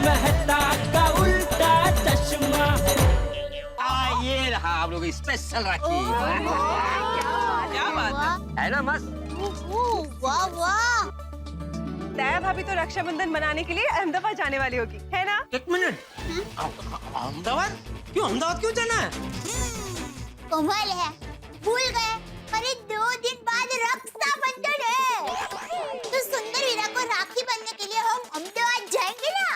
मेहता का उल्टा चश्मा। ये रहा आप लोग स्पेशल राखी। क्या बात है ना मस्त। वाह वाह। दया भाभी तो रक्षाबंधन मनाने के लिए अहमदाबाद जाने वाली होगी, है ना? एक मिनट, अहमदाबाद क्यों? अहमदाबाद क्यों जाना है? कमाल है, भूल गए, अरे 2 दिन बाद रक्षाबंधन है, तो सुंदर वीरा को राखी बांधने के लिए हम अहमदाबाद जाएंगे ना।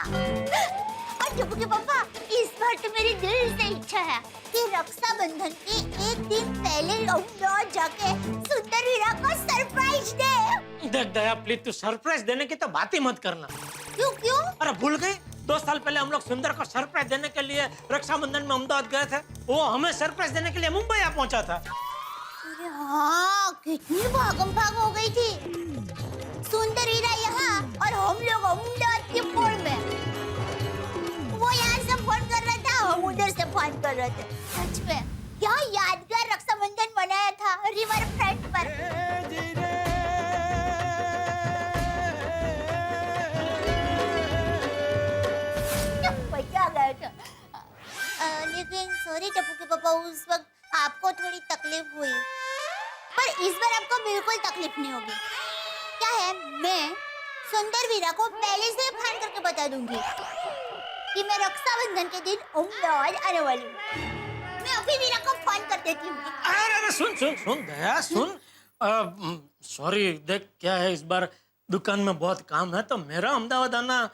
और टप्पू के पापा, इस बार तो मेरी दिल से इच्छा है कि रक्षाबंधन के 1 दिन पहले अहमदाबाद जाके सुंदर वीरा को सरप्राइज दे। देख दया, प्लीज तू सरप्राइज देने की तो बात ही मत करना। क्यों क्यों? अरे भूल गई, 2 साल पहले हम लोग सुंदर को सरप्राइज देने के लिए रक्षाबंधन में अहमदाबाद गए थे। वो हमें सरप्राइज देने के लिए मुंबई आ पहुंचा था। अरे हाँ, कितनी भागम भाग हो गई थी। सुंदर वीरा यहाँ और हम लोग अहमदाबाद के पोल में। वो यहाँ से फोन कर रहा था, हम उधर से फोन कर रहे थे। सच में क्या यादगार रक्षाबंधन मनाया था रिवर फ्रंट पर। मजा आ गया था। लेकिन सॉरी टप्पू के पापा, उस वक्त आपको थोड़ी तकलीफ हुई, पर इस बार आपको बिल्कुल तकलीफ नहीं होगी। क्या है, मैं सुंदर वीरा को पहले से फोन करके बता दूंगी कि मैं रक्षाबंधन के दिन अहमदाबाद आने वाली हूँ। मैं अभी वीरा को फोन कर देती हूँ। अरे सुन सुन सुन दया, सुन। सॉरी, देख क्या है, इस बार दुकान में बहुत काम है, तो मेरा अहमदाबाद आना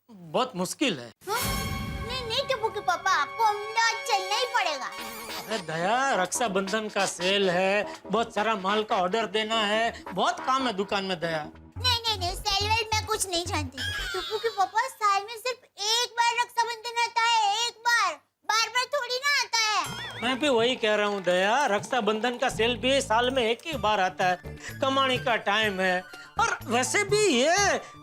बहुत मुश्किल है। नहीं नहीं टप्पू के पापा, आपको अहमदाबाद चलना ही पड़ेगा। अरे दया, रक्षाबंधन का सेल है, बहुत सारा माल का ऑर्डर देना है, बहुत काम है दुकान में दया। नहीं नहीं नहीं, सेल वेल मैं कुछ नहीं जानती। टप्पू के पापा, साल में सिर्फ एक बार रक्षाबंधन आता है, एक बार, बार बार थोड़ी ना आता है। मैं भी वही कह रहा हूँ दया, रक्षाबंधन का सेल भी साल में एक ही बार आता है, कमाने का टाइम है। और वैसे भी ये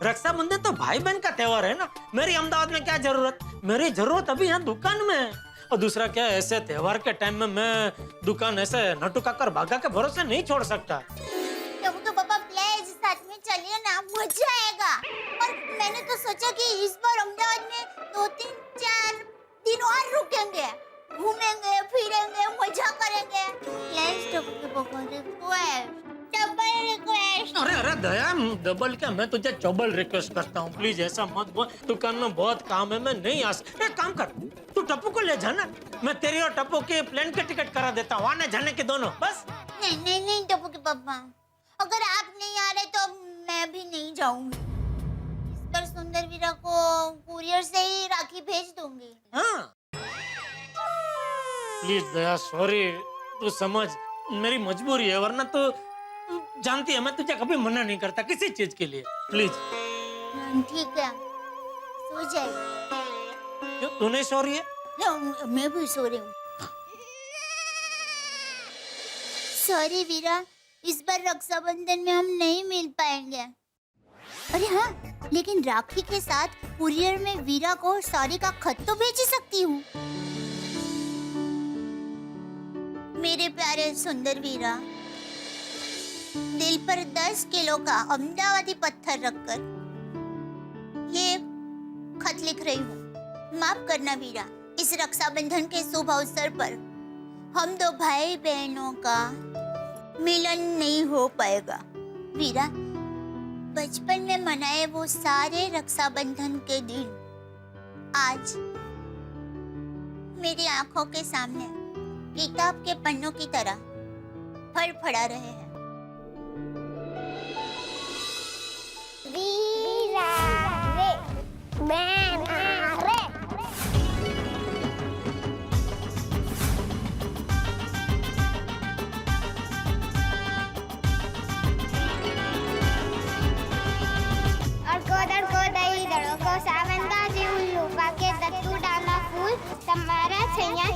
रक्षाबंधन तो भाई बहन का त्योहार है ना, मेरी अहमदाबाद में क्या जरूरत? मेरी जरूरत अभी यहाँ दुकान में है। और दूसरा क्या, ऐसे त्योहार के टाइम में मैं दुकान ऐसे नटुका कर भागा के भरोसे नहीं छोड़ सकता। तो पापा प्लीज साथ में चलिए ना, मजा आएगा। और मैंने तो सोचा कि इस बार अहमदाबाद में 2-3-4 दिन और रुकेंगे, घूमेंगे फिरेंगे, मजा करेंगे। प्लीज पापा, रिक्वेस्ट, डबल रिक्वेस्ट। अरे अरे दया, डबल क्या, मैं तुझे चौबल रिक्वेस्ट करता हूँ, प्लीज ऐसा मत बोल। दुकान में बहुत काम है, मैं नहीं आ सकता। एक काम कर, तू टप्पू को ले जाना, मैं तेरी और टप्पू के प्लेन के टिकट करा देता हूँ, आने जाने के दोनों, बस। नहीं नहीं नहीं टप्पू के पापा, अगर आप नहीं आ रहे तो मैं भी नहीं जाऊंगी। इस बार सुंदर वीरा को कुरियर से ही राखी भेज दूंगी। हाँ प्लीज दया, सॉरी, तू समझ, मेरी मजबूरी है, वरना तो जानती है मैं तुझे कभी मना नहीं करता किसी चीज के लिए, प्लीज। ठीक है, सो जाइए। क्यों, तू नहीं सो रही है? मैं भी सो रही हूँ। सॉरी वीरा, इस बार रक्षाबंधन में हम नहीं मिल पाएंगे। अरे हाँ, लेकिन राखी के साथ कुरियर में वीरा को सॉरी का खत तो भेज ही सकती हूँ। मेरे प्यारे सुंदर वीरा, दिल पर 10 किलो का अहमदाबादी पत्थर रखकर ये खत लिख रही हूँ। माफ करना वीरा, इस रक्षाबंधन के शुभ अवसर पर हम 2 भाई बहनों का मिलन नहीं हो पाएगा। वीरा, बचपन में मनाए वो सारे रक्षाबंधन के दिन आज मेरी आंखों के सामने किताब के पन्नों की तरह फड़फड़ा रहे हैं। वीरा रे, बैना रे।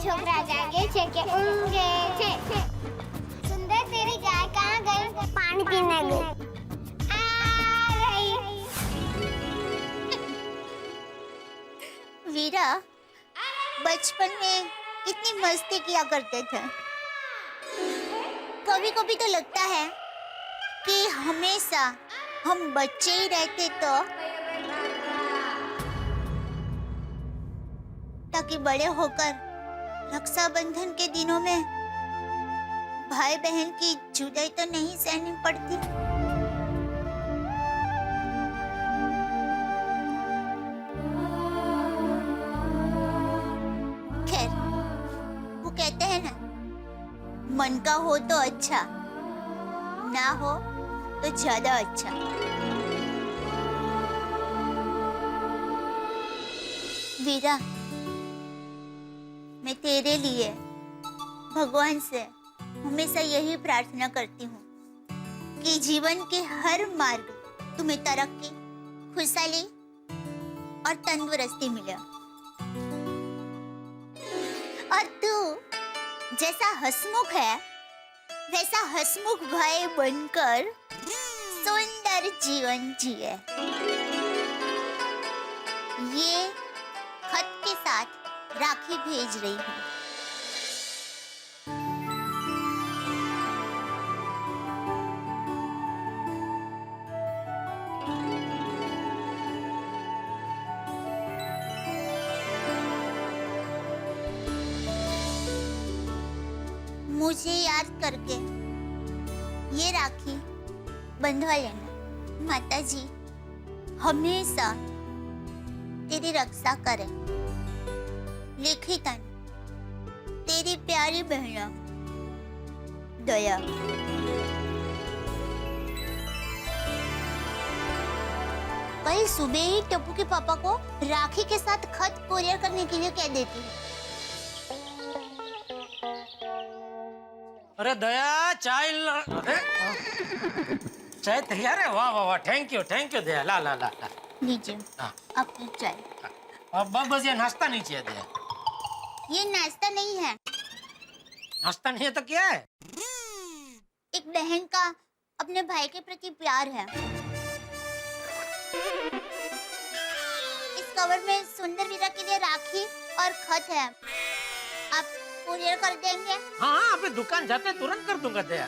छोकरा जागे छे के ऊँगे छे। सुंदर, तेरी गाय कहाँ गई? पानी पीने गई। आ रही। वीरा, बचपन में कितनी मस्ती किया करते थे। कभी कभी तो लगता है कि हमेशा हम बच्चे ही रहते तो ताकि बड़े होकर रक्षाबंधन के दिनों में भाई बहन की जुदाई तो नहीं सहनी पड़ती। खैर, वो कहते हैं ना, मन का हो तो अच्छा, ना हो तो ज्यादा अच्छा। वीरा, मैं तेरे लिए भगवान से हमेशा यही प्रार्थना करती हूँ कि जीवन के हर मार्ग तुम्हें तरक्की, खुशहाली और तंदुरुस्ती मिले। और तू जैसा हंसमुख है वैसा हंसमुख भाई बनकर सुंदर जीवन जिए। ये खत के साथ राखी भेज रही हूँ। मुझे याद करके ये राखी बंधवा लेना। माता जी हमेशा तेरी रक्षा करें। लिखितन तेरी प्यारी बहना दया। कल सुबह ही टप्पू के पापा को राखी के साथ खत कोरियर करने के लिए कह देती है। अरे दया, चाय अरे चाय तैयार है। वाह वाह वाह, थैंक यू दया। ला ला ला ला लीजिए हाँ। अपनी चाय। अब बस ये नाश्ता नहीं चाहिए दया। ये नाश्ता नहीं है। नाश्ता नहीं है तो क्या है? एक बहन का अपने भाई के प्रति प्यार है। इस कवर में सुंदर वीरा के लिए राखी और खत है। आप कुरियर कर देंगे? हाँ, अभी दुकान जाते तुरंत कर दूंगा दया।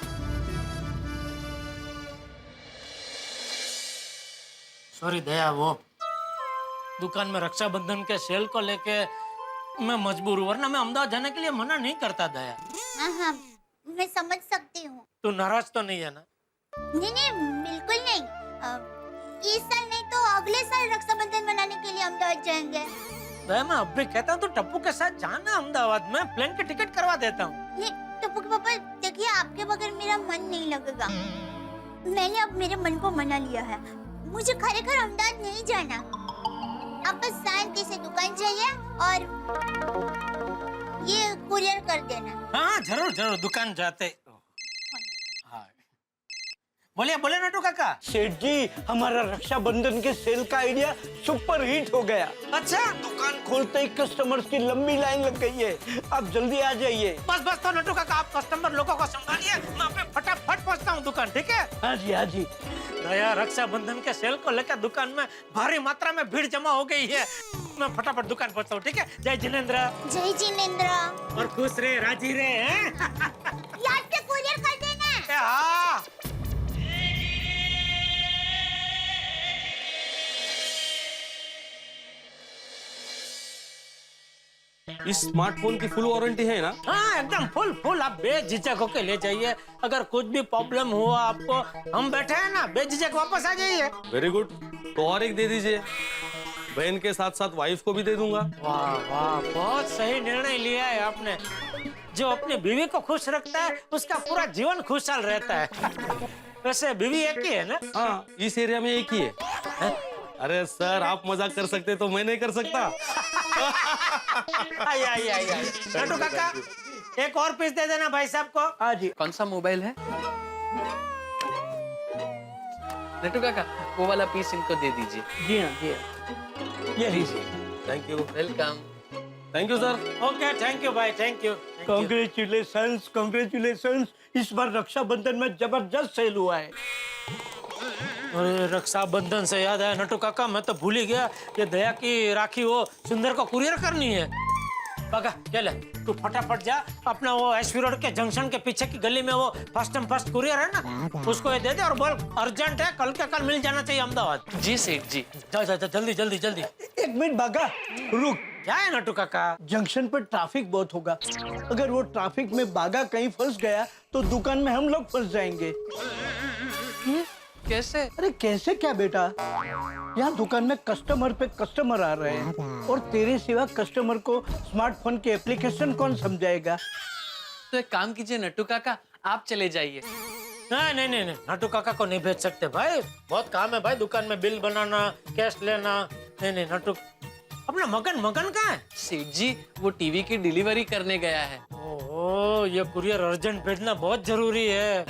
सॉरी दया, वो दुकान में रक्षाबंधन के सेल को लेके मैं मजबूर हूँ, वरना मैं अहमदाबाद जाने के लिए मना नहीं करता दया। हाँ, मैं समझ सकती हूँ। तू नाराज तो नहीं है ना? नहीं, बिल्कुल नहीं। इस साल नहीं तो अगले साल रक्षाबंधन मनाने के लिए अहमदाबाद जाएंगे। दया, मैं अब भी कहता हूँ तो टप्पू के साथ जाना अहमदाबाद में, प्लेन की टिकट करवा देता हूँ। ये टप्पू के पापा, देखिए आपके बगैर मेरा मन नहीं लगेगा। मैंने अब मेरे मन को मना लिया है। मुझे खरेखर अहमदाबाद नहीं जाना। आप बस शांति से दुकान जाइए और ये कुरियर कर देना। हाँ जरूर जरूर, दुकान जाते। हाँ बोलिए बोले नटू काका। सेठ जी, हमारा रक्षाबंधन के सेल का आइडिया सुपर हिट हो गया। अच्छा, दुकान खोलते ही कस्टमर्स की लंबी लाइन लग गई है। आप जल्दी आ जाइए। बस तो नटू काका, आप कस्टमर लोगों को संभालिए, मैं अपने फटाफट पहुंचता हूँ दुकान, ठीक है? हाँ जी, हाँ जी। दया, रक्षाबंधन के सेल को लेकर दुकान में भारी मात्रा में भीड़ जमा हो गई है। मैं फटाफट दुकान पहुंचता हूँ, ठीक है? जय जिनेंद्र। जय जिनेंद्र। और खुश रहे, राजी रहे, हैं? याद से कुरियर कर देना। हाँ। इस स्मार्टफोन की फुल वारंटी है ना? हाँ एकदम फुल। आप बेझिझक होके ले जाइए। अगर कुछ भी प्रॉब्लम हुआ आपको, हम बैठे हैं ना, बेझिझक वापस आ जाइए। Very good. तो और एक दे दीजिए, बहन के साथ साथ वाइफ को भी दे दूंगा। वाह वाह, बहुत सही निर्णय लिया है आपने। जो अपनी बीवी को खुश रखता है उसका पूरा जीवन खुशहाल रहता है। वैसे बीवी एक ही है ना? हाँ, इस एरिया में एक ही है। अरे सर, आप मजाक कर सकते तो मैं नहीं कर सकता। आई। नटू काका, एक और पीस दे देना भाई साहब को। हाँ जी। कौन सा मोबाइल है? नटू काका, वो वाला पीस इनको दे दीजिए। जी हाँ, जी हाँ। ये लीजिए। Thank you. Welcome. Thank you sir. Okay, thank you भाई, थैंक यू। कांग्रेचुलेशंस। इस बार रक्षाबंधन में जबरदस्त सेल हुआ है। अरे रक्षाबंधन से याद आया नटू काका, मैं तो भूल ही गया, ये दया की राखी वो सुंदर को कुरियर करनी है। काका चले, तू फटाफट जा, अपना वो एसवी रोड के जंक्शन के पीछे की गली में वो फर्स्ट एंड फर्स्ट कुरियर है ना, उसको ये दे दे और बोल अर्जेंट है, कल के कल मिल जाना चाहिए अहमदाबाद। जी सेठ जी। जा जल्दी। एक मिनट बागा, रुक। जाए नटू काका। जंक्शन पर ट्रैफिक बहुत होगा। अगर वो ट्रैफिक में बागा कहीं फंस गया तो दुकान में हम लोग फंस जाएंगे। कैसे? अरे कैसे क्या बेटा, यहाँ दुकान में कस्टमर पे कस्टमर आ रहे हैं और तेरे सिवा कस्टमर को स्मार्टफोन की एप्लीकेशन कौन समझाएगा? तो एक काम कीजिए नट्टू काका, आप चले जाइए। नहीं, नटू काका को नहीं भेज सकते भाई, बहुत काम है भाई, दुकान में बिल बनाना, कैश लेना। नहीं नटू, अपना मगन कहाँ है? सेठ जी वो टीवी की डिलीवरी करने गया है। ओह, ये कुरियर अर्जेंट भेजना बहुत जरूरी है।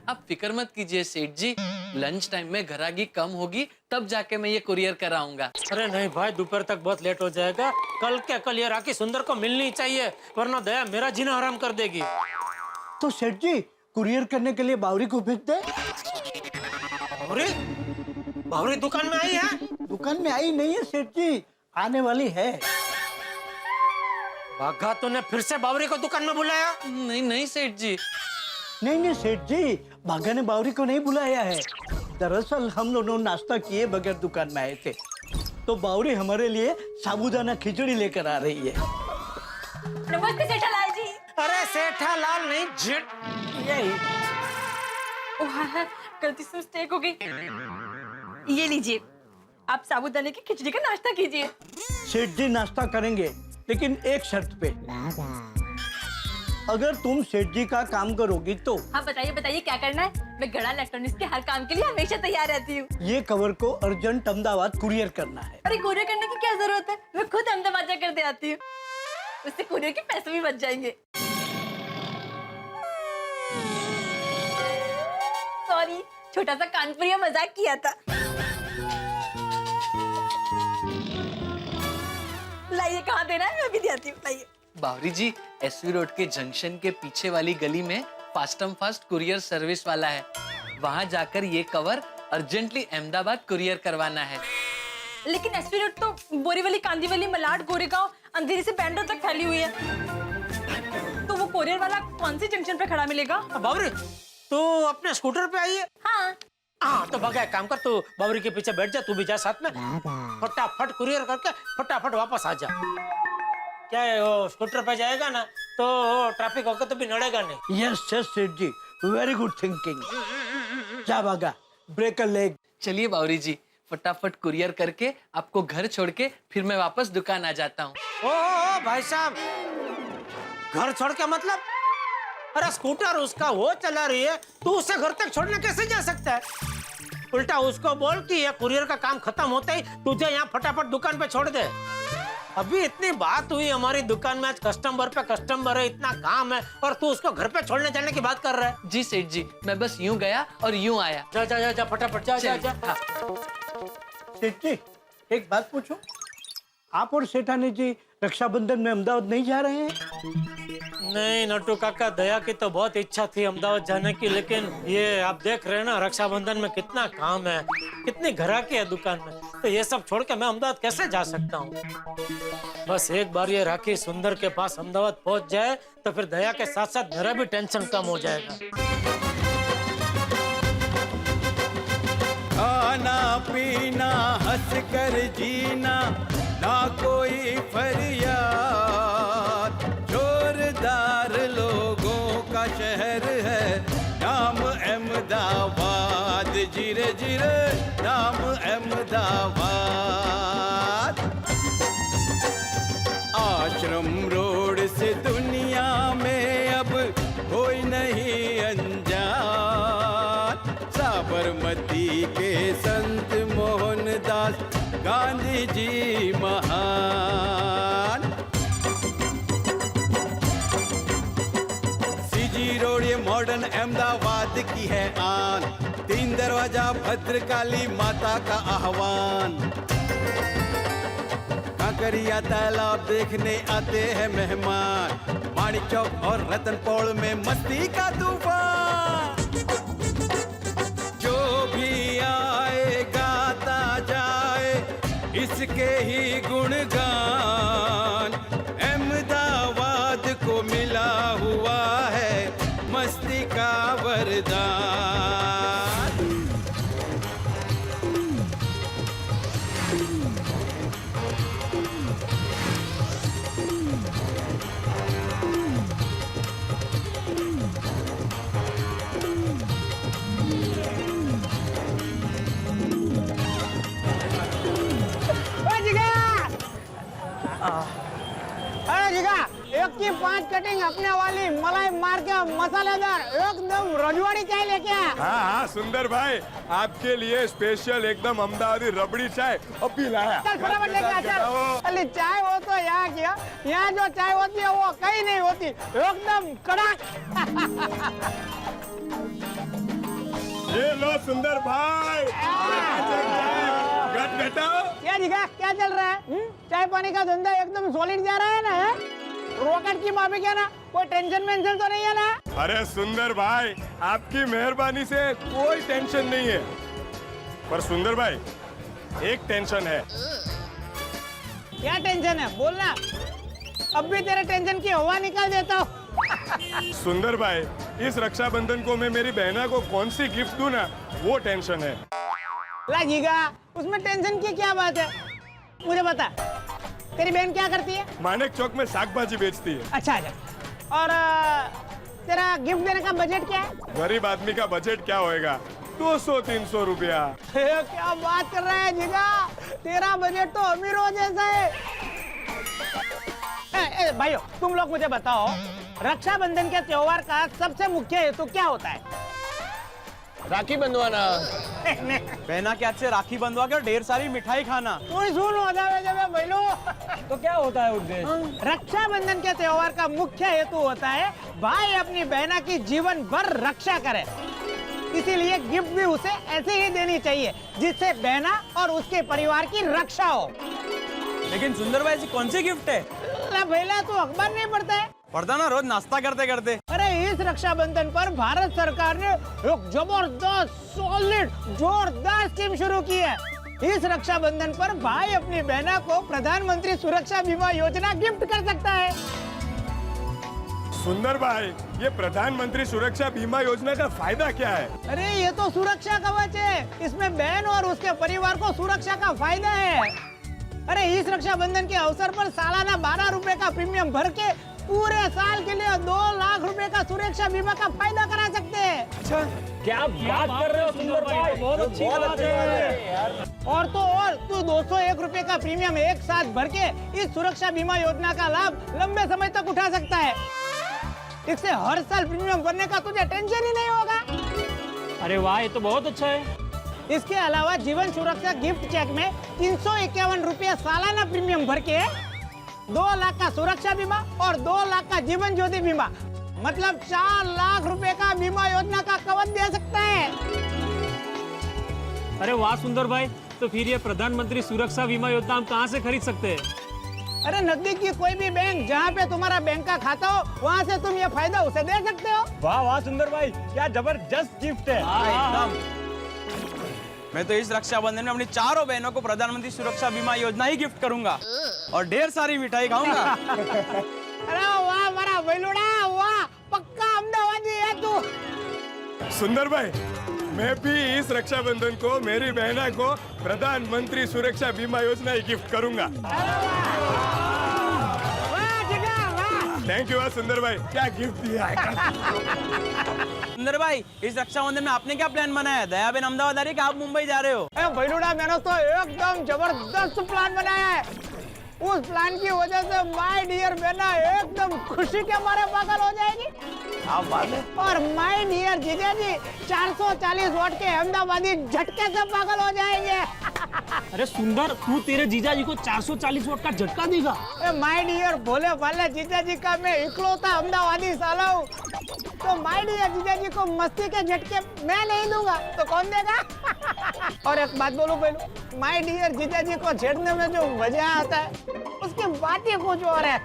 आप फिक्र मत कीजिए सेठ जी, लंच टाइम में ग्राहकी कम होगी तब जाके मैं ये कुरियर कराऊंगा। अरे नहीं भाई, दोपहर तक बहुत लेट हो जाएगा। कल क्या कल ये राखी सुंदर को मिलनी चाहिए, वरना दया मेरा जीना हराम कर देगी। तो सेठ जी कुरियर करने के लिए बावरी को भेज दे। बावरी दुकान में आई है? दुकान में आई नहीं है सेठ जी, आने वाली है। बाघा तूने फिर से बावरी को दुकान में बुलाया? नहीं सेठ जी। नहीं सेठ जी, बागा ने बावरी को नहीं बुलाया है। दरअसल हम दोनों नाश्ता किए बगैर दुकान में आए थे, तो बावरी हमारे लिए साबूदाना खिचड़ी लेकर आ रही है। नमस्ते सेठालाल जी। अरे सेठालाल नहीं, जेठ यही। गलती से मिस्टेक हो गई। ये लीजिए, आप साबूदाने की खिचड़ी का नाश्ता कीजिए। सेठ जी नाश्ता करेंगे, लेकिन एक शर्त पे। अगर तुम सेठ जी का काम करोगी तो। हाँ बताइए क्या करना है? मैं गड़ा इलेक्ट्रॉनिक्स के हर काम के लिए हमेशा तैयार रहती हूँ। ये कवर को अर्जेंट अहमदाबाद कुरियर करना है। अरे कुरियर करने की क्या जरूरत है, मैं खुद अहमदाबाद जाकर दे आती हूँ। उससे कुरियर के पैसे भी बच जाएंगे। सॉरी, छोटा सा कानपुरिया मजाक किया था। लाइए, कहाँ देना है मैं भी दे आती हूँ। लाइए। बावरी जी, एसवी रोड के जंक्शन के पीछे वाली गली में फास्ट कुरियर सर्विस वाला है, वहाँ जाकर ये कवर अर्जेंटली अहमदाबाद कुरियर करवाना है। लेकिन एसवी रोड तो बोरीवली, कांदीवली, मलाड, गोरेगांव, अंधेरी से बैंड्रा तक फैली हुई है, तो वो कुरियर वाला कौन सी जंक्शन पे खड़ा मिलेगा? बावरी, तू अपने स्कूटर पे आई है? हाँ, तो बगा, काम कर, तू बावरी के पीछे बैठ जा, तू भी जा साथ में। फटाफट कुरियर करके फटाफट वापस आ जा। क्या है, वो स्कूटर पे जाएगा ना तो ट्रैफिक होकर तो भी नड़ेगा नहीं। यस सेठ जी, वेरी गुड थिंकिंग। जा बागा, ब्रेक अ लेग। चलिए बावरी जी, फटाफट कुरियर करके आपको घर छोड़ के फिर मैं वापस दुकान आ जाता हूँ। ओ भाई साहब, घर छोड़ के मतलब? अरे स्कूटर उसका वो चला रही है, तू उसे घर तक छोड़ने कैसे जा सकता है? उल्टा उसको बोल कि ये कुरियर का काम खत्म होते ही तुझे यहाँ फटाफट दुकान पे छोड़ दे। अभी इतनी बात हुई हमारी दुकान में, आज कस्टमर पे कस्टमर है, इतना काम है, और तू उसको घर पे छोड़ने जाने की बात कर रहा है। जी सेठ जी, मैं बस यूं गया और यूं आया। जा फटाफट जा। हाँ। सेठ जी एक बात पूछूं, आप और सेठानी जी रक्षाबंधन में अहमदाबाद नहीं जा रहे हैं? नहीं नटू काका, दया की तो बहुत इच्छा थी अहमदाबाद जाने की, लेकिन ये आप देख रहे हैं ना, रक्षाबंधन में कितना काम है, कितनी घराकी है दुकान में, तो ये सब छोड़ के मैं अहमदाबाद कैसे जा सकता हूँ? बस एक बार ये राखी सुंदर के पास अहमदाबाद पहुँच जाए तो फिर दया के साथ साथ मेरा भी टेंशन कम हो जाएगा। खाना पीना हंस कर जीना, ना कोई फरियाद, जोरदार लोगों का शहर है नाम अहमदाबाद, जीरे जीरे नाम अहमदाबाद। आश्रम रोड से दुनिया में अब कोई नहीं अनजान, साबरमती के संत मोहनदास गांधी जी महान। सीजी रोड ये मॉडर्न अहमदाबाद की है आन, 3 दरवाजा भद्रकाली माता का आह्वान। कांकरिया तालाब देखने आते हैं मेहमान, माणिक चौक और रतनपौड़ में मस्ती का तूफान। जो भी आए गाता जाए इसके ही गुणगान, अहमदाबाद को मिला हुआ है मस्ती का वरदान। की 5 कटिंग अपने वाली मलाई मार के मसालेदार एकदम रजवाड़ी चाय लेके आ। हाँ हाँ सुंदर भाई, आपके लिए स्पेशल एकदम अहमदाबादी रबड़ी चाय अभी लाया। चल फटाफट लेके आ चल। अरे चाय हो तो यहाँ क्या, यहाँ जो चाय होती है वो कहीं नहीं होती, एकदम कड़क। ये लो सुंदर भाई, गट घटाओ। क्या दिखा, क्या चल रहा है? चाय पानी का धंधा एकदम सॉलिड जा रहा है ना? रॉकेट की माफी क्या ना, कोई टेंशन वेंशन तो नहीं है ना? अरे सुंदर भाई, आपकी मेहरबानी से कोई टेंशन नहीं है, पर सुंदर भाई एक टेंशन है। क्या टेंशन है, बोलना। अब भी तेरे टेंशन की हवा निकाल देता हूँ। सुंदर भाई, इस रक्षाबंधन को मैं मेरी बहना को कौन सी गिफ्ट दूं ना, वो टेंशन है। लगेगा, उसमें टेंशन की क्या बात है, मुझे बता। तेरी बहन क्या करती है? मानेक चौक में साग भाजी बेचती है। अच्छा अच्छा। और तेरा गिफ्ट देने का बजट क्या है? गरीब आदमी का बजट क्या होएगा, 200-300 रुपया। क्या बात कर रहा है जिगा, तेरा बजट तो अमीरों जैसा है। भाइयों, तुम लोग मुझे बताओ, रक्षाबंधन के त्योहार का सबसे मुख्य हेतु क्या होता है? राखी बंधवाना। बहना के हाथ से राखी बंधवा के ढेर सारी मिठाई खाना। कोई सुन हो जावे जब भाईलो। तो क्या होता है उद्देश्य? रक्षाबंधन के त्योहार का मुख्य हेतु होता है भाई अपनी बहना की जीवन भर रक्षा करे। इसीलिए गिफ्ट भी उसे ऐसे ही देनी चाहिए जिससे बहना और उसके परिवार की रक्षा हो। लेकिन सुंदर भाई, ऐसी कौन सी गिफ्ट है? भैया तू अखबार नहीं पढ़ता है? पढ़ता ना, रोज नाश्ता करते करते। अरे इस रक्षाबंधन पर भारत सरकार ने एक जबरदस्त सॉलिड जोरदार स्कीम शुरू की है। इस रक्षाबंधन पर भाई अपनी बहना को प्रधानमंत्री सुरक्षा बीमा योजना गिफ्ट कर सकता है। सुंदर भाई, ये प्रधानमंत्री सुरक्षा बीमा योजना का फायदा क्या है? अरे ये तो सुरक्षा कवच है, इसमें बहन और उसके परिवार को सुरक्षा का फायदा है। अरे इस रक्षाबंधन के अवसर पर सालाना 12 रुपए का प्रीमियम भर के पूरे साल के लिए 2 लाख रुपए का सुरक्षा बीमा का फायदा करा सकते हैं। अच्छा, क्या बात कर रहे हो सुंदर भाई, बहुत अच्छी बात है। और तो और तू 201 रुपए का प्रीमियम एक साथ भर के इस सुरक्षा बीमा योजना का लाभ लंबे समय तक उठा सकता है। इससे हर साल प्रीमियम भरने का तुझे टेंशन ही नहीं होगा। अरे वाह, ये तो बहुत अच्छा है। इसके अलावा जीवन सुरक्षा गिफ्ट चेक में 351 रुपए सालाना प्रीमियम भर के 2 लाख का सुरक्षा बीमा और 2 लाख का जीवन ज्योति बीमा, मतलब 4 लाख रुपए का बीमा योजना का कवच दे सकता है। अरे वाह सुंदर भाई, तो फिर ये प्रधानमंत्री सुरक्षा बीमा योजना हम कहाँ से खरीद सकते हैं? अरे नजदीक की कोई भी बैंक जहाँ पे तुम्हारा बैंक का खाता हो, वहाँ से तुम ये फायदा उसे दे सकते हो। वाह वाह सुंदर भाई, क्या जबरदस्त गिफ्ट है। एकदम। मैं तो इस रक्षाबंधन में अपनी चारों बहनों को प्रधानमंत्री सुरक्षा बीमा योजना ही गिफ्ट करूंगा और ढेर सारी मिठाई खाऊंगा। अरे वाह मारा बैलूड़ा, वाह, पक्का अहमदाबादी है तू। सुंदर भाई, मैं भी इस रक्षाबंधन को मेरी बहना को प्रधानमंत्री सुरक्षा बीमा योजना ही गिफ्ट करूंगा। थैंक यू सुंदर भाई, क्या गिफ्ट दिया है। सुंदर भाई, इस रक्षाबंधन में आपने क्या प्लान बनाया है? दया बेन अहमदाबाद आ रही है कि आप मुंबई जा रहे हो? बैलूड़ा, मैंने तो एकदम जबरदस्त प्लान बनाया है। उस प्लान की वजह से माय डियर बहना एकदम खुशी के मारे पागल हो जाएगी। आप बात है। और माय डियर जीजा जी 440 वोट के अहमदाबादी झटके से पागल हो जाएंगे। अरे सुंदर, तू तेरे जीजा जी को 440 वोट का झटका देगा? माय डियर भोले भाले जीजा जी का मैं इकलौता अहमदाबादी साला हूँ, तो माय डियर जीजा जी को मस्ती के झटके मैं नहीं दूंगा तो कौन देगा? और एक बात बोलूं पहलू, माय डियर जीजा जी को छेड़ने में जो मजा आता है उसकी बात ही कुछ और है।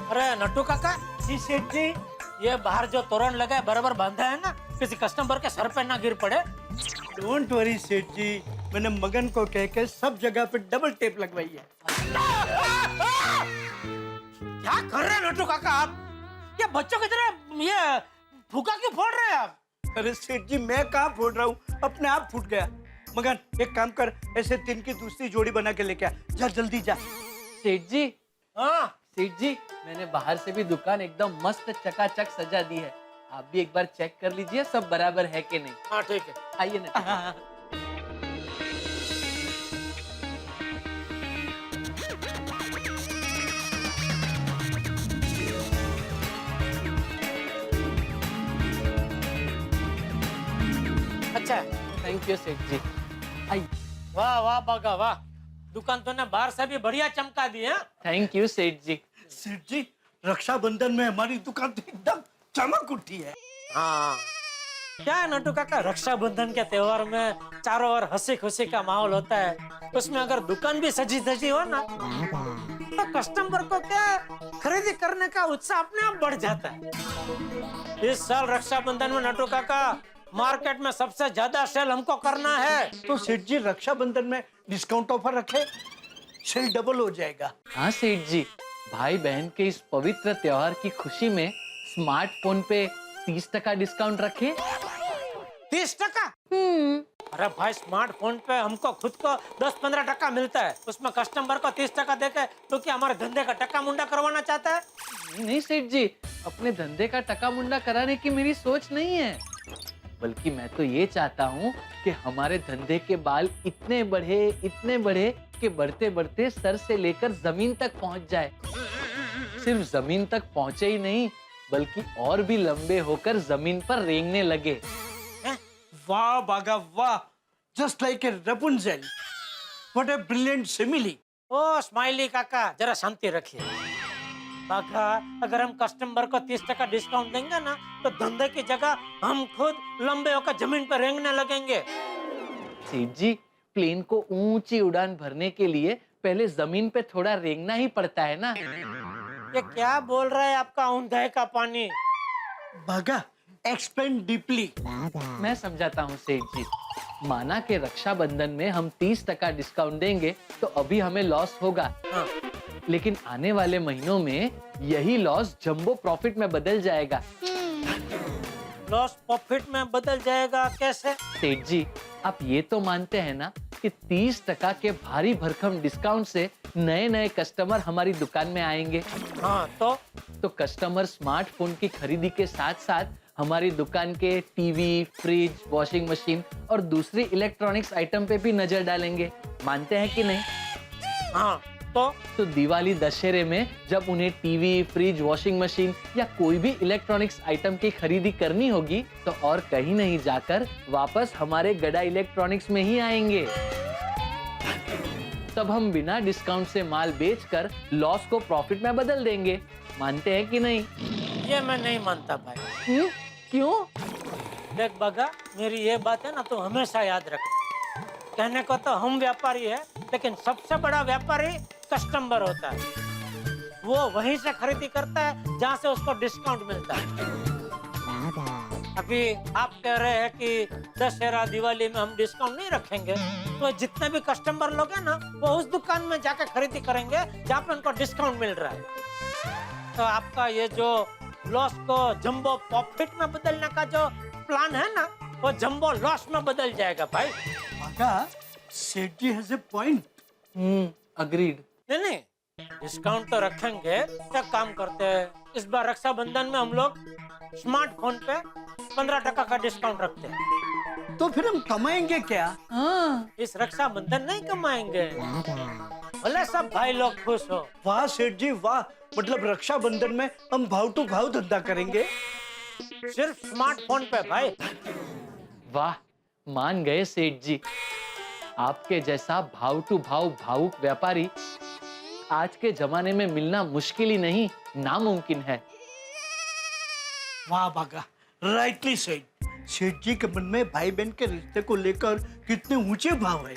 अरे नट्टू काका, जी सेठ जी, ये बाहर जो तोरण लगा है बराबर बांधा है ना, किसी कस्टमर के सर पे ना गिर पड़े। डोंट वरी सेठ जी, मैंने मगन को कहकर सब जगह पे डबल टेप लगवाई है। क्या कर रहे हैं नट्टू काका आप? ये बच्चों की तरह ये फूका क्यों फोड़ रहे हैं आप? अरे सेठ जी, मैं कहाँ फोड़ रहा हूँ, अपने आप फूट गया। मगन एक काम कर, ऐसे 3 की दूसरी जोड़ी बना के लेके आ, जा जल्दी जा। सेठ जी, हाँ सेठ जी, मैंने बाहर से भी दुकान एकदम मस्त चकाचक सजा दी है। आप भी एक बार चेक कर लीजिए सब बराबर है कि नहीं। हाँ ठीक है, आइए ना। थैंक यू सेठ जी। आई, वाह वाह बागा वाह, दुकान तूने बाहर से भी बढ़िया चमका दी है। थैंक यू सेठ जी। सेठ जी, रक्षाबंधन में हमारी दुकान तो एकदम चमक उठी है। हाँ क्या है नटू काका, रक्षाबंधन के त्योहार में चारों ओर हंसी खुशी का माहौल होता है, उसमें अगर दुकान भी सजी धजी हो ना तो कस्टमर को क्या खरीदी करने का उत्साह अपने आप बढ़ जाता है। इस साल रक्षाबंधन में नटू काका मार्केट में सबसे ज्यादा सेल हमको करना है। तो सेठ जी रक्षाबंधन में डिस्काउंट ऑफर रखे, सेल डबल हो जाएगा। हाँ सेठ जी, भाई बहन के इस पवित्र त्योहार की खुशी में स्मार्टफोन पे 30% डिस्काउंट रखे। 30%? अरे भाई स्मार्टफोन पे हमको खुद को 10-15% मिलता है, उसमें कस्टमर को 30% देके तो क्या हमारे धंधे का टक्का मुंडा करवाना चाहता है? नहीं सेठ जी, अपने धंधे का टका मुंडा कराने की मेरी सोच नहीं है, बल्कि मैं तो ये चाहता हूँ कि हमारे धंधे के बाल इतने बढ़े कि बढ़ते बढ़ते सर से लेकर जमीन तक पहुँच जाए। सिर्फ जमीन तक पहुँचे ही नहीं, बल्कि और भी लंबे होकर जमीन पर रेंगने लगे। वाह बागा वाह, just like a Rapunzel, what a brilliant simile. ओ स्माइली काका जरा शांति रखिए। बाका अगर हम कस्टमर को 30% डिस्काउंट देंगे ना तो धंधे की जगह हम खुद लंबे होकर जमीन पर रेंगने लगेंगे। सेठ जी, प्लेन को ऊंची उड़ान भरने के लिए पहले जमीन पे थोड़ा रेंगना ही पड़ता है ना। ये क्या बोल रहा है आपका ऊंधे का पानी? बागा एक्सप्लेन डीपली। मैं समझाता हूँ सेठ जी। माना कि रक्षाबंधन में हम 30% डिस्काउंट देंगे तो अभी हमें लॉस होगा, हाँ। लेकिन आने वाले महीनों में यही लॉस जंबो प्रॉफिट में बदल जाएगा। लॉस प्रॉफिट में बदल जाएगा कैसे? सेठ जी, आप ये तो मानते हैं ना कि 30% के भारी भरकम डिस्काउंट से नए नए कस्टमर हमारी दुकान में आएंगे। हाँ तो कस्टमर स्मार्टफोन की खरीदी के साथ साथ हमारी दुकान के टीवी, फ्रिज, वॉशिंग मशीन और दूसरी इलेक्ट्रॉनिक्स आइटम पे भी नजर डालेंगे। मानते हैं कि नहीं? हाँ तो दिवाली दशहरे में जब उन्हें टीवी, फ्रिज, वॉशिंग मशीन या कोई भी इलेक्ट्रॉनिक्स आइटम की खरीदी करनी होगी तो और कहीं नहीं जाकर वापस हमारे गड़ा इलेक्ट्रॉनिक्स में ही आएंगे। तब हम बिना डिस्काउंट से माल बेचकर लॉस को प्रॉफिट में बदल देंगे। मानते हैं कि नहीं? ये मैं नहीं मानता भाई। क्यों? देख बागा, मेरी ये बात है ना तो हमेशा याद रख। कहने को तो हम व्यापारी है, लेकिन सबसे बड़ा व्यापारी कस्टमर होता है। वो वहीं से खरीदी करता है जहाँ से उसको डिस्काउंट मिलता है। अभी आप कह रहे हैं कि दशहरा दिवाली में हम डिस्काउंट नहीं रखेंगे, तो जितने भी कस्टमर लोग हैं ना वो उस दुकान में जाकर खरीदी करेंगे जहाँ पे उनको डिस्काउंट मिल रहा है। तो आपका ये जो लॉस को जंबो प्रॉफिट में बदलने का जो प्लान है ना वो जंबो लॉस में बदल जाएगा भाई। बागा, सेठ जी हैज ए पॉइंट। अग्रीड। नहीं, डिस्काउंट तो रखेंगे। एक काम करते हैं, इस बार रक्षाबंधन में हम लोग स्मार्टफोन पे 15% का डिस्काउंट रखते हैं। तो फिर हम कमाएंगे क्या? इस रक्षाबंधन नहीं कमाएंगे, भले सब भाई लोग खुश हो। वाह सेठ जी वाह, मतलब रक्षाबंधन में हम भाव टू भाव धंधा करेंगे, सिर्फ स्मार्टफोन पे भाई। वाह, मान गए सेठ जी। आपके जैसा भाव टू भाव भावुक व्यापारी आज के जमाने में मिलना मुश्किल ही नहीं, नामुमकिन है। वाह बागा, राइटली सेठ। सेठ जी के मन में भाई बहन के रिश्ते को लेकर कितने ऊंचे भाव है।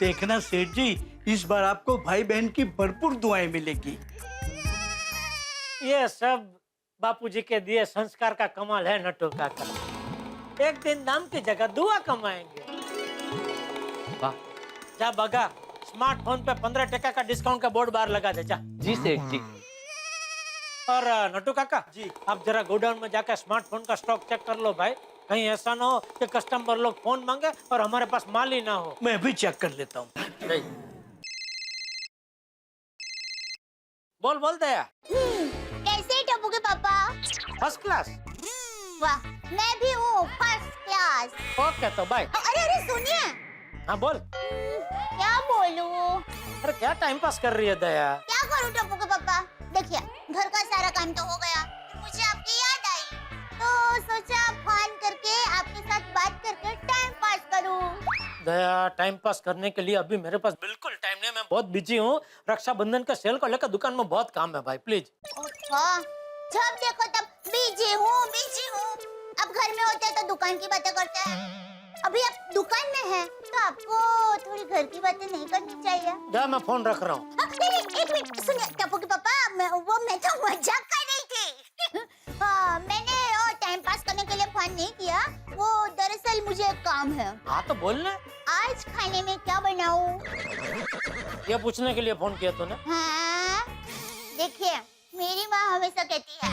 देखना सेठ जी, इस बार आपको भाई बहन की भरपूर दुआएं मिलेगी। ये सब बापूजी के दिए संस्कार का कमाल है नटू काका। एक दिन नाम की जगह दुआ कमाएंगे। वाह। जा बगा, स्मार्टफोन पे 15% का डिस्काउंट का बोर्ड बाहर लगा दे जा। जी सेठ जी। और नटू काका जी, आप जरा गोडाउन में जाकर स्मार्टफोन का स्टॉक चेक कर लो भाई। कहीं ऐसा ना हो कि कस्टमर लोग फोन मांगे और हमारे पास माल ही ना हो। मैं भी चेक कर लेता हूँ। बोल बोल दया। कैसे टप्पू के पापा? First class. वाह, मैं भी हूँ फर्स्ट क्लास। ओके तो बाय। अरे अरे सुनिए। हाँ बोल। क्या बोलूं? अरे क्या टाइम पास कर रही है दया? क्या करूं टप्पू के पापा? देखिए, घर का सारा काम तो हो गया, मुझे आपकी याद आई, तो सोचा फोन करके आपके साथ बात करके टाइम दया टाइम पास करने के लिए अभी मेरे पास बिल्कुल टाइम नहीं, मैं बहुत बिजी हूँ। रक्षाबंधन का सेल को लेकर दुकान में बहुत काम है भाई, प्लीज। हाँ, जब देखो तब बिजी हूँ। अब घर में होते हैं तो दुकान की बातें करते हैं। अभी आप दुकान में हैं तो आपको थोड़ी घर की बातें नहीं करनी चाहिए। जा, मैं फोन रख रहा हूँ। एक मिनट सुनिए टप्पू के पापा, मैं तो मजाक कर रही थी। हाँ, मैंने टाइम पास करने के लिए फोन नहीं किया, वो दरअसल मुझे एक काम है। हाँ तो बोलना। आज खाने में क्या बनाऊं? ये पूछने के लिए फोन किया तूने? हाँ, देखिए मेरी माँ हमेशा कहती है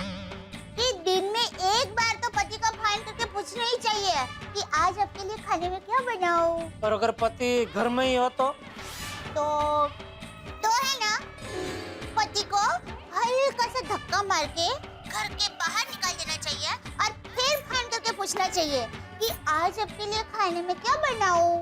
कि दिन में एक बार तो पति का फोन करके पूछना ही चाहिए कि आज आपके लिए खाने में क्या बनाऊं। और अगर पति घर में ही हो तो है ना, पति को हल्का सा धक्का मार के घर के बाहर निकाल देना चाहिए और फिर फोन करके पूछना चाहिए कि आज आपके लिए खाने में क्या बनाऊं।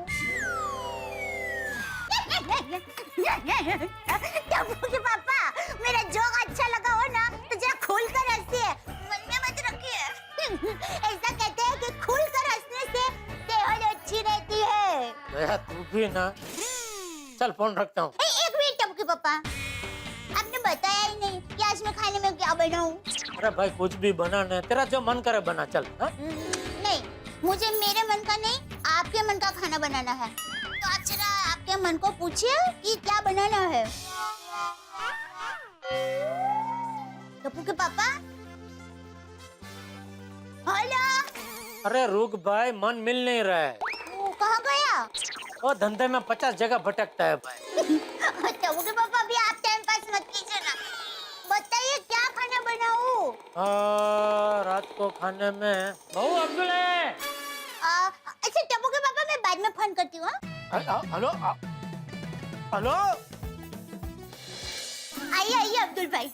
टप्पू के पापा, मेरा जोक अच्छा लगा हो ना तो जरा खोल कर हंसिए, मन में मत रखिए। ऐसा कहते हैं कि खुल कर हंसने से सेहत अच्छी रहती है। दया तू भी ना। चल फोन रखता हूँ। एक मिनट टप्पू के पापा, आपने बताया ही नहीं कि आज मैं खाने में क्या बनाऊं। अरे भाई कुछ भी बनाना है, तेरा जो मन करे बना। चल। नहीं, मुझे मेरे मन का नहीं, आपके मन का खाना बनाना है। तो आप जरा आपके मन को पूछिए कि क्या बनाना है। टप्पू के पापा, हेलो। अरे रुक भाई, मन मिल नहीं रहा है। वो कहाँ गया? वो धंधे में 50 जगह भटकता है भाई। टप्पू के पापा, अभी आप टाइम पास मत कीजिए ना, बताइए क्या खाना बनाऊं? रात को खाने में बहू अब्दुल है। अच्छा टप्पू के पापा, मैं बाद में फोन करती हूँ। Hello hello. आइए अब्दुल भाई,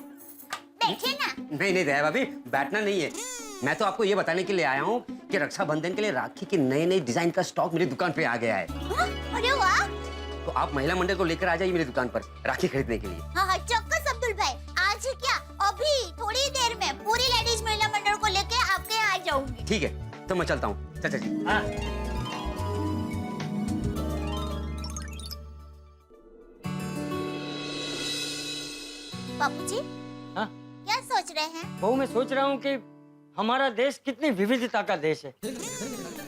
बैठिए ना। नहीं दया भाभी, बैठना नहीं है। मैं तो आपको ये बताने के लिए आया हूँ कि रक्षाबंधन के लिए राखी के नए डिजाइन का स्टॉक मेरी दुकान पे आ गया है। अरे वाह! तो आप महिला मंडल को लेकर आ जाइए मेरी दुकान पर राखी खरीदने के लिए। हाँ चौक्कस अब्दुल भाई, आज ही क्या, अभी थोड़ी देर में पूरी लेडीज महिला मंडल को लेके आपके यहाँ आ जाऊंगी। ठीक है, तो मैं चलता हूँ चाचा जी। हाँ। बापूजी, हाँ? क्या सोच रहे हैं? बहू, मैं सोच रहा हूँ कि हमारा देश कितनी विविधता का देश है।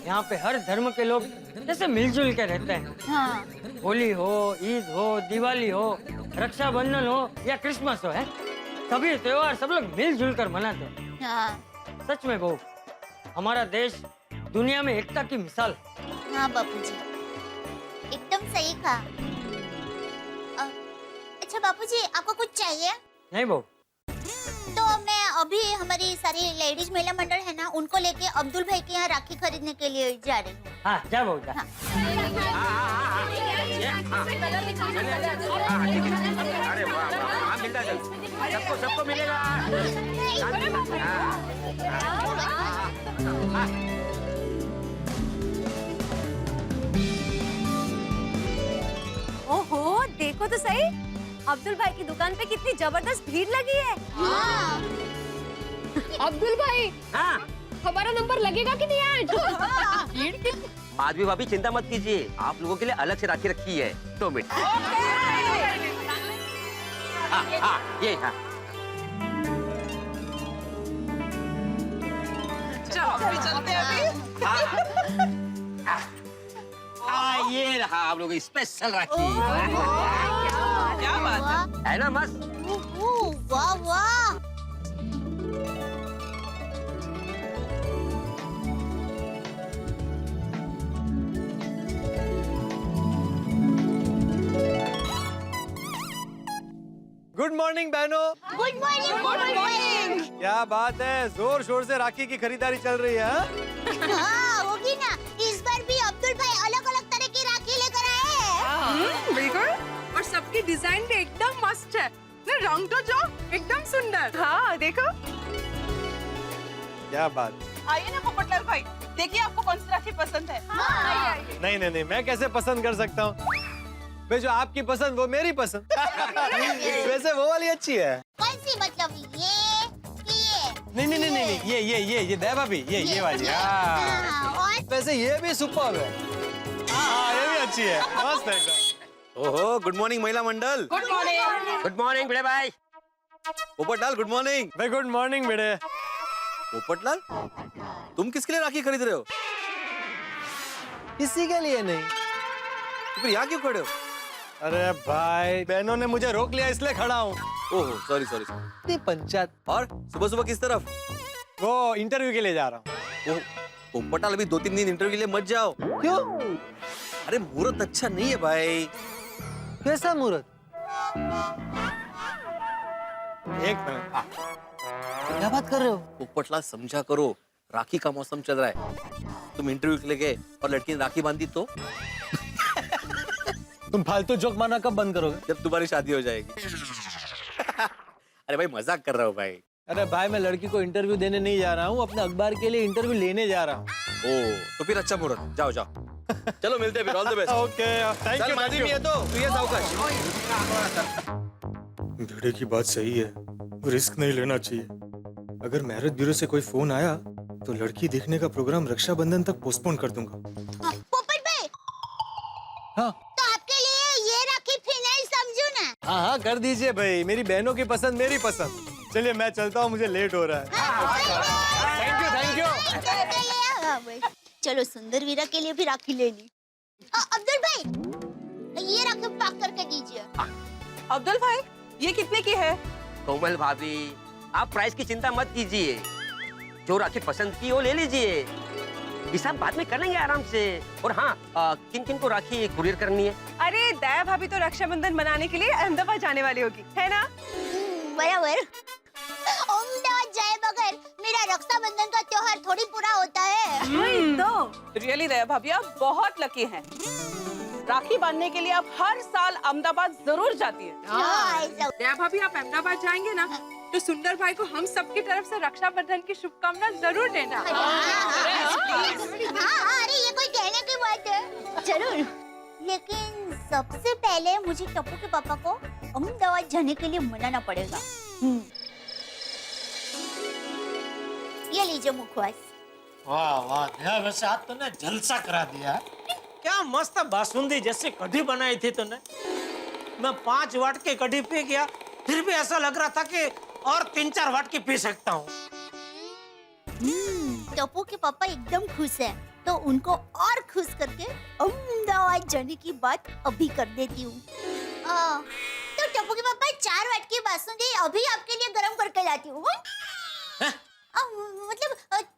यहाँ पे हर धर्म के लोग जैसे मिलजुल के रहते हैं। हाँ। होली हो, ईद हो, दिवाली हो, रक्षाबंधन हो या क्रिसमस हो, है सभी त्योहार सब लोग मिलजुल कर मनाते हैं। हाँ। सच में बहू, हमारा देश दुनिया में एकता की मिसाल है। हाँ बापूजी, एकदम सही कहा। अच्छा बापूजी, आपको कुछ चाहिए? नहीं बहू। तो मैं अभी हमारी सारी लेडीज महिला मंडल है ना, उनको लेके अब्दुल भाई के यहाँ राखी खरीदने के लिए जा रही हूँ। हाँ जा बहू जा। अरे वाह, मिलता चल, सबको मिलेगा। ओहो, देखो तो सही, अब्दुल भाई की दुकान पे कितनी जबरदस्त भीड़ लगी है। हाँ। अब्दुल भाई, हाँ? हमारा नंबर लगेगा कि नहीं आज? आज भी भाभी चिंता मत कीजिए, आप लोगों के लिए अलग से राखी रखी है। 2 मिनट। ये हाँ। चलते अभी। ये रहा आप लोगों की स्पेशल राखी। क्या बात है ना मस्त? वाह वाह। गुड मॉर्निंग बहनों। Good morning. क्या बात है, जोर शोर से राखी की खरीदारी चल रही है। हाँ होगी ना, इस बार भी अब्दुल भाई अलग अलग तरह की राखी लेकर आए हैं। बिल्कुल, और सबकी डिजाइन भी एकदम मस्त है ना, रंग तो जो एकदम सुंदर। हाँ देखो। क्या बात। आइए ना पोपटलाल भाई, देखिए आपको कौन सी राखी पसंद है। नहीं, मैं कैसे पसंद कर सकता हूँ? भाई जो आपकी पसंद वो मेरी पसंद। वैसे वो वाली अच्छी है। कौन सी, मतलब ये कि ये? नहीं, ये दया भाभी, ये वाली। हाँ, और वैसे ये भी सुपर्ब है। हाँ, ये भी अच्छी है, मस्त है एकदम। ओहो, गुड मॉर्निंग महिला मंडल। Good morning. गुड मॉर्निंग बड़े भाई। Popatlal good morning. भाई गुड मॉर्निंग बेटे। पोपटलाल, तुम किसके लिए राखी खरीद रहे हो? किसी के लिए नहीं। तो फिर यहाँ क्यों खड़े हो? अरे भाई, बहनों ने मुझे रोक लिया इसलिए खड़ा हूँ। ओहो, सॉरी सॉरी। पंचायत। और सुबह सुबह किस तरफ? वो इंटरव्यू के लिए जा रहा हूँ। ओह, पोपटलाल अभी 2-3 दिन इंटरव्यू के लिए मत जाओ। क्यों? अरे मुहूर्त अच्छा नहीं है भाई। कैसा मुहूर्त? एक मिनट। क्या बात कर रहे हो? पोपटलाल समझा करो, राखी का मौसम चल रहा है। तुम इंटरव्यू के लिए गए और लड़की ने राखी बांधी तो? तुम फालतू जोक मारना कब बंद करोगे? जब तुम्हारी शादी हो जाएगी। अरे भाई मजाक कर रहा हूँ भाई। अरे भाई, मैं लड़की को इंटरव्यू देने नहीं जा रहा हूँ, अपने अखबार के लिए इंटरव्यू लेने जा रहा हूँ। ओह, तो फिर अच्छा मुहूर्त, जाओ जाओ। चलो मिलते हैं फिर, all the best. Okay, thank you. माजी भी है तो ये सावकाश। भिड़े की बात सही है, रिस्क नहीं लेना चाहिए। अगर मैरिज ब्यूरो से कोई फोन आया तो लड़की देखने का प्रोग्राम रक्षाबंधन तक पोस्टपोन कर दूंगा। पोपट भाई। हाँ तो आपके लिए ये राखी फिनाइल समझू ना। हाँ हाँ, कर दीजिए भाई। मेरी बहनों की पसंद मेरी पसंद। चलिए मैं चलता हूँ, मुझे लेट हो रहा है। Thank you. चलो सुंदर वीरा के लिए भी राखी ले ली। अब्दुल भाई, ये राखी पैक करके दीजिए। अब्दुल भाई, ये कितने की है? कोमल भाभी, आप प्राइस की चिंता मत कीजिए। जो राखी पसंद की वो ले लीजिए, हिसाब बाद में कर लेंगे आराम से। और हाँ, किन किन को राखी कुरियर करनी है? अरे दया भाभी तो रक्षाबंधन मनाने के लिए अहमदाबाद जाने वाली होगी, है ना? बराबर। अहमदाबाद जाए बगैर मेरा रक्षाबंधन का त्योहार थोड़ी पूरा होता है। तो रियली दया भाभी, आप बहुत लकी हैं। राखी बांधने के लिए आप हर साल अहमदाबाद जरूर जाती है। दया भाभी, आप अहमदाबाद जाएंगे ना तो सुंदर भाई को हम सबकी तरफ से रक्षाबंधन की शुभकामनाएं जरूर देना। अरे ये कोई कहने की बात है। जरूर, लेकिन सबसे पहले मुझे टप्पू के पापा को अहमदाबाद जाने के लिए मनाना पड़ेगा। ये लीजिए मुखवास। वाह वाह दया, वैसे आज तूने जलसा करा दिया। क्या मस्त बासुंदी जैसी कढ़ी बनाई थी तूने। मैं 5 वाट की कढ़ी पी गया, फिर भी ऐसा लग रहा था कि और 3-4 वाट की पी सकता हूँ। टप्पू के पापा एकदम खुश हैं, तो उनको और खुश करके अहमदाबाद जाने की बात अभी कर देती हूँ। तो टप्पू के पापा 4 वाट की बासुंदी अभी आपके लिए गरम करके लाती हूँ। मतलब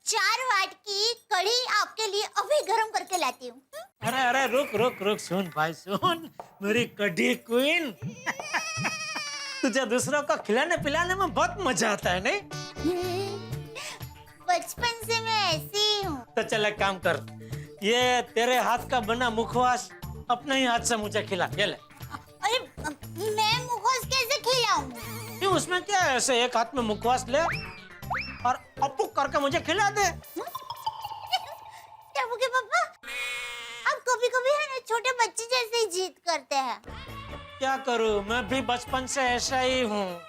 4 वाट की कढ़ी आपके लिए अभी गरम करके लाती हूँ। अरे अरे रुक रुक रुक, सुन भाई सुन, मेरी कढ़ी क्वीन। तुझे दूसरों को खिलाने पिलाने में बहुत मजा आता है नहीं? बचपन से मैं ऐसी हूँ। तो चल एक काम कर, ये तेरे हाथ का बना मुखवास अपने ही हाथ से मुझे खिला। ये ले। अरे मैं मुखवास कैसे खिलाऊं? क्यों, उसमें क्या है? ऐसे एक हाथ में मुखवास ले और अपुक करके मुझे खिला दे। टप्पू के पापा, आप कभी-कभी है ना छोटे बच्चे जैसे ही जिद करते हैं। क्या करूं, मैं भी बचपन से ऐसा ही हूँ।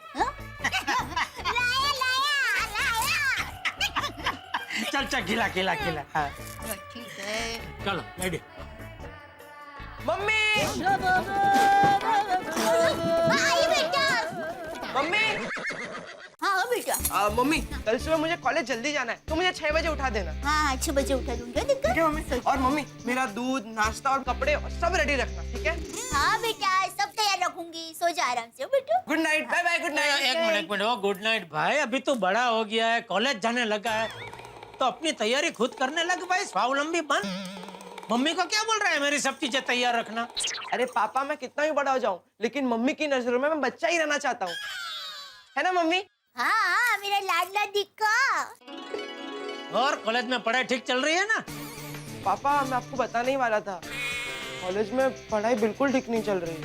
चल चल खिला खिला खिला। हाँ। ठीक है। चलो रेडी। मम्मी, आई बेटा। मम्मी, हाँ बेटा। मम्मी, कल सुबह मुझे कॉलेज जल्दी जाना है, तो मुझे 6 बजे उठा देना। हाँ 6 बजे उठा दूंगा। दिक्कत है मम्मी। और मम्मी, मेरा दूध, नाश्ता और कपड़े सब रेडी रखना, ठीक है? हाँ बेटा, सब तैयार रखूंगी। सो जा आराम से बेटा। Good night, bye bye, good night. एक मिनट ओ गुड नाइट भाई, अभी तो बड़ा हो गया है, कॉलेज जाने लगा है, तो अपनी तैयारी खुद करने लग भाई, स्वावलंबी बन। मम्मी को क्या बोल रहा है मेरी सब चीजें तैयार रखना? अरे पापा, मैं कितना भी बड़ा हो जाऊं, लेकिन मम्मी की नजरों में मैं बच्चा ही रहना चाहता हूँ, है ना मम्मी? हाँ मेरा लाडला दिक्का। और कॉलेज में पढ़ाई ठीक चल रही है ना? पापा, मैं आपको बताने ही वाला था, कॉलेज में पढ़ाई बिल्कुल ठीक नहीं चल रही है।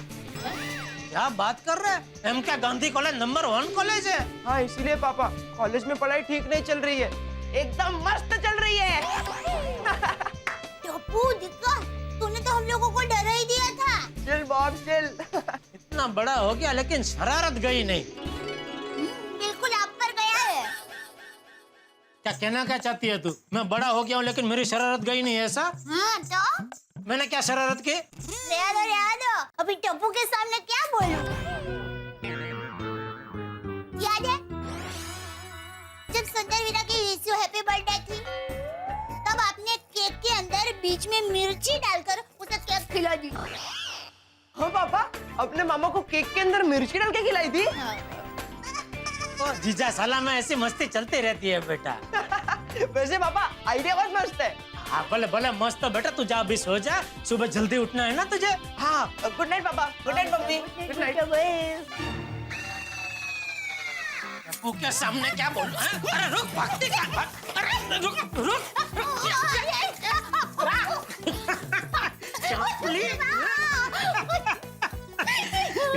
क्या बात कर रहे हैं? एम क्या गांधी कॉलेज नंबर 1 कॉलेज है? हाँ इसीलिए पापा, कॉलेज में पढ़ाई ठीक नहीं चल रही है, एकदम मस्त चल रही है। टप्पू दिक्का, तूने तो हम लोगों को डरा ही दिया था। Chill Bob chill. इतना बड़ा हो गया लेकिन शरारत गई नहीं। बिल्कुल आप पर गया है। क्या कहना क्या चाहती है तू? मैं बड़ा हो गया हूँ लेकिन मेरी शरारत गई नहीं है, ऐसा? हाँ तो? मैंने क्या शरारत की? रहने दो। अभी टप्पू के सामने क्या बोलूं? याद है जब सुंदर वीरा की विश यू हैप्पी बर्थडे थी, तब आपने केक के अंदर बीच में मिर्ची डालकर उसे केक खिला दी। हाँ पापा, अपने मामा को केक के अंदर मिर्ची डाल के खिलाई थी। तो जीजा साला में ऐसी मस्ती चलती रहती है बेटा। वैसे पापा आइडिया बहुत मस्त है। हाँ भले भले मस्त है बेटा, तू जा अभी सो जा, सुबह जल्दी उठना है ना तुझे। हाँ गुड नाइट पापा, good night mummy, good night. Tappu के सामने क्या बोल रहा है? अरे रुक, भागती क्या? अरे रुक रुक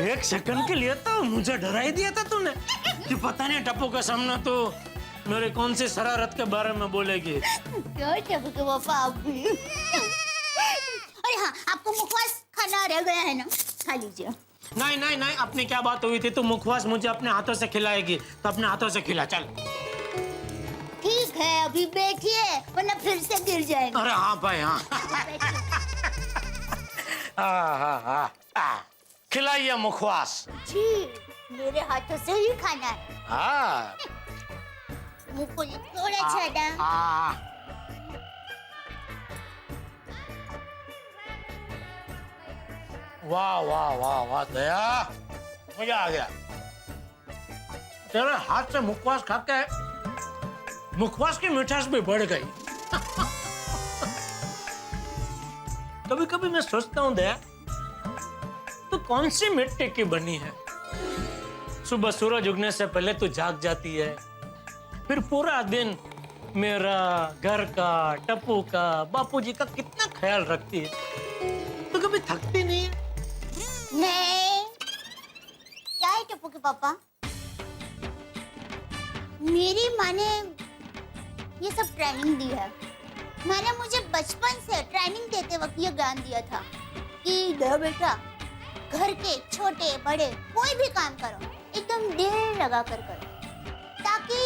एक सेकंड के लिए तो मुझे डरा ही दिया था तूने कि पता नहीं टप्पू के सामने तो मेरे कौन सी शरारत के बारे में बोलेगी। क्या टप्पू के पापा आप भी? अरे हाँ, आपको मुखवास खाना रह गया है ना, खा लीजिए। नहीं नहीं नहीं, अपनी क्या बात हुई थी? तू मुखवास मुझे अपने हाथों से खिलाएगी तो अपने हाथों से खिला। चल ठीक है, अभी बैठिए वरना फिर से गिर जाएगा। अरे हाँ भाई हाँ। खिलाइए मुखवास। जी, मेरे हाथों से ही खाना है। हाँ मुंह को थोड़ा छाड़ा। वाह वाह वाह वाह दया, मजा आ गया। तेरे हाथ से मुखवास खा के मुखवास की मिठास भी बढ़ गई। कभी कभी मैं सोचता हूँ दया, तू कौन सी मिट्टी की बनी है? सुबह सूरज उगने से पहले तू जाग जाती है, फिर पूरा दिन मेरा, घर का, टप्पू का, बापूजी का कितना ख्याल रखती है। तू कभी थकती नहीं है? नहीं। क्या है टप्पू के पापा? मेरी माँ ने ये सब ट्रेनिंग दी है। मैंने मुझे बचपन से ट्रेनिंग देते वक्त ये ज्ञान दिया था कि दो बेटा, घर के छोटे बड़े कोई भी काम करो एकदम दिल लगा कर करो, ताकि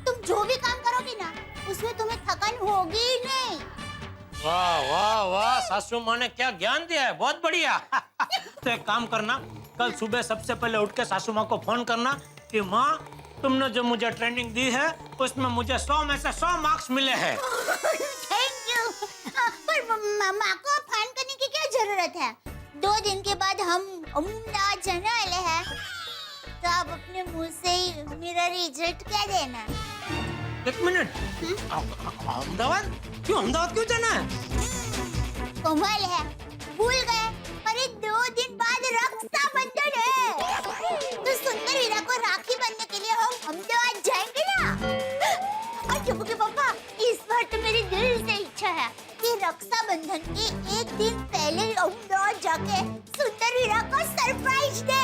तुम जो भी काम करोगी ना उसमें तुम्हें थकान होगी ही नहीं। वाह वाह वाह, सासू माँ ने क्या ज्ञान दिया है, बहुत बढ़िया। तो एक काम करना, कल सुबह सबसे पहले उठ के सासू माँ को फोन करना कि माँ, तुमने जो मुझे ट्रेनिंग दी है उसमें मुझे 100 में से 100 मार्क्स मिले हैं। Thank you. पर माँ को फोन करने की क्या जरूरत है? 2 दिन के बाद हम अहमदाबाद जाने वाले हैं, तो आप अपने मुंह से ही मेरा रिजल्ट क्या देना। एक मिनट, अहमदाबाद क्यों? अहमदाबाद क्यों जाना है? कमाल है, भूल गए? अरे 2 दिन बाद रक्षाबंधन है, तो सुंदर वीरा को राखी बांधने के लिए हम अहमदाबाद जाएंगे ना। और टप्पू के पापा, इस बार तो मेरी दिल से इच्छा है कि रक्षाबंधन के 1 दिन पहले अहमदाबाद जाके सुंदर वीरा को सरप्राइज दे।